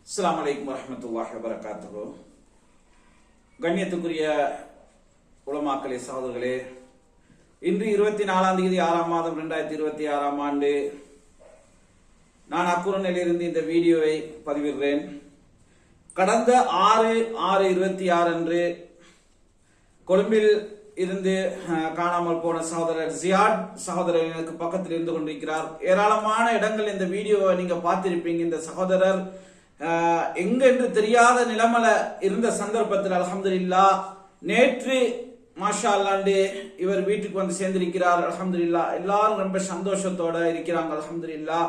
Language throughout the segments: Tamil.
அஸ்ஸலாமு அலைக்கும் வரஹ்மத்துல்லாஹி வபரகாத்துஹு. கண்ணியத்துக்குரிய உலமாக்களே, சகோதரர்களே, இன்று 24 6 மாதம் 2026 ஆண்டு நான் அக்குரனிலிருந்து இந்த வீடியோவை பதிவிடுறேன். கடந்த 6/6/26 அன்று கொழும்பில் இருந்து காணாமல் போன சகோதரர் ஜியாட் சகோதரர் எனக்கு பக்கத்தில் இருந்து கொண்டிருக்கிறார். ஏராளமான இடங்கள் இந்த வீடியோவை நீங்க பார்த்திருப்பீங்க. இந்த சகோதரர் எங்க என்று தெரியாத நிலைமையில இருந்த சந்தர்ப்பத்தில் அல்ஹம்துலில்லாஹ் நேற்று மாஷா அல்லாண்டு இவர் வீட்டுக்கு வந்து சேர்ந்திருக்கிறார். அல்ஹம்துலில்லாஹ் எல்லாரும் ரொம்ப சந்தோஷத்தோட இருக்கிறாங்க. அல்ஹம்துலில்லாஹ்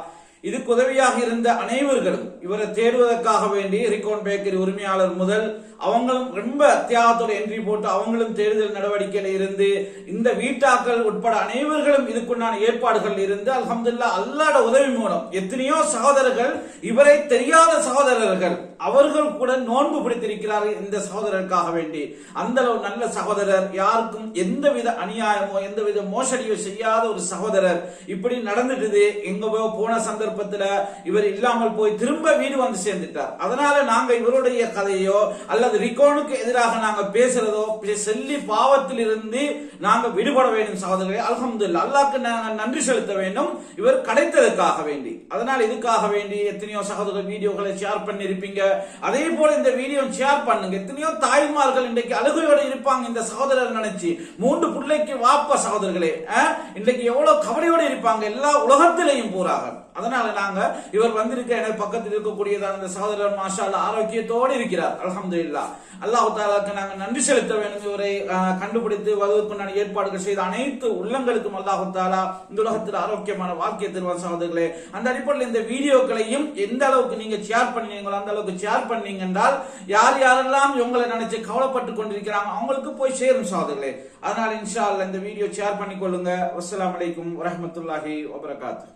இதுக்கு உதவியாக இருந்த அனைவர்களும் இவரை தேடுவதற்காக வேண்டி ரிகோன் பேக்கரி உரிமையாளர் முதல் அவங்களும் ரொம்ப தியாகத்தோட என்ட்ரி போட்டு அவங்களும் தேடுதல் நடவடிக்கையில இருந்து இந்த வீட்டாக்கள் உட்பட அனைவர்களும் இதுக்குண்டான ஏற்பாடுகள் இருந்து அல்ஹம்துலில்லாஹ் அல்லாஹ்வோட உதவி மூலம் எத்தனையோ சகோதரர்கள் இவரை தெரியாத சகோதரர்கள் அவர்கள் கூட நோன்பு பிடித்திருக்கிறார்கள் இந்த சகோதரருக்காக வேண்டி. அந்த அளவு நல்ல சகோதரர், யாருக்கும் எந்தவித அநியாயமோ எந்தவித மோசடியோ செய்யாத ஒரு சகோதரர். இப்படி நடந்துட்டு எங்க போன சந்தர்ப்பத்துல இவர் இல்லாமல் போய் திரும்ப வீடு வந்து சேர்ந்துட்டார். அதனால நாங்க இவருடைய கதையோ அல்லது ரிகோனுக்கு எதிராக நாங்க பேசுறதோ சொல்லி பாவத்தில் இருந்து நாங்க விடுபட வேண்டும் சகோதரர்களே. அல்ஹம்துலில்லாஹ் அல்லாஹ்க்கு நாங்க நன்றி செலுத்த வேண்டும் இவர் கிடைத்ததற்காக வேண்டி. அதனால இதுக்காக வேண்டி எத்தனையோ சகோதரர் வீடியோக்களை ஷேர் பண்ணி இருப்பீங்க. அதே போல இந்த வீடியோ ஷேர் பண்ணுங்க. எத்தனையோ தாய்மார்கள் இன்றைக்கு அழுகையோட இருப்பாங்க இந்த சகோதரர் நினைச்சு. 3 பிள்ளைக்கு வாப்பா சகோதரர்களே இன்றைக்கு எவ்வளவு கவலையோட இருப்பாங்க எல்லா உலகத்திலையும் போறாங்க. அதனால நாங்க இவர் வந்திருக்க எனக்கு பக்கத்தில் இருக்கக்கூடியதான இந்த சகோதரர் மாஷா அல்லாஹ் ஆரோக்கியத்தோடு இருக்கிறார். அல்ஹம்துலில்லாஹ் அல்லாஹ் தஆலாக்கு நாங்க நன்றி செலுத்த வேண்டும். இவரை கண்டுபிடித்து வருவதற்குண்டான ஏற்பாடுகள் செய்த அனைத்து உள்ளங்களுக்கும் அல்லாஹ் தஆலா இந்த உலகத்தில் ஆரோக்கியமான வாழ்க்கையை தருவார் சகோதரர்களே. அந்த அடிப்படையில் இந்த வீடியோக்களையும் எந்த அளவுக்கு நீங்க ஷேர் பண்ணீங்களோ அந்த அளவுக்கு ஷேர் பண்ணீங்க என்றால் யார் யாரெல்லாம் இவங்களை நினைச்சு கவலைப்பட்டு கொண்டிருக்கிறாங்க அவங்களுக்கு போய் சேரும் சகோதரர்களே. அதனால இன்ஷா அல்லாஹ் இந்த வீடியோ ஷேர் பண்ணிக்கொள்ளுங்க. அஸ்ஸலாமு அலைக்கும் வரஹ்மத்துல்லாஹி வபரகாத்துஹு.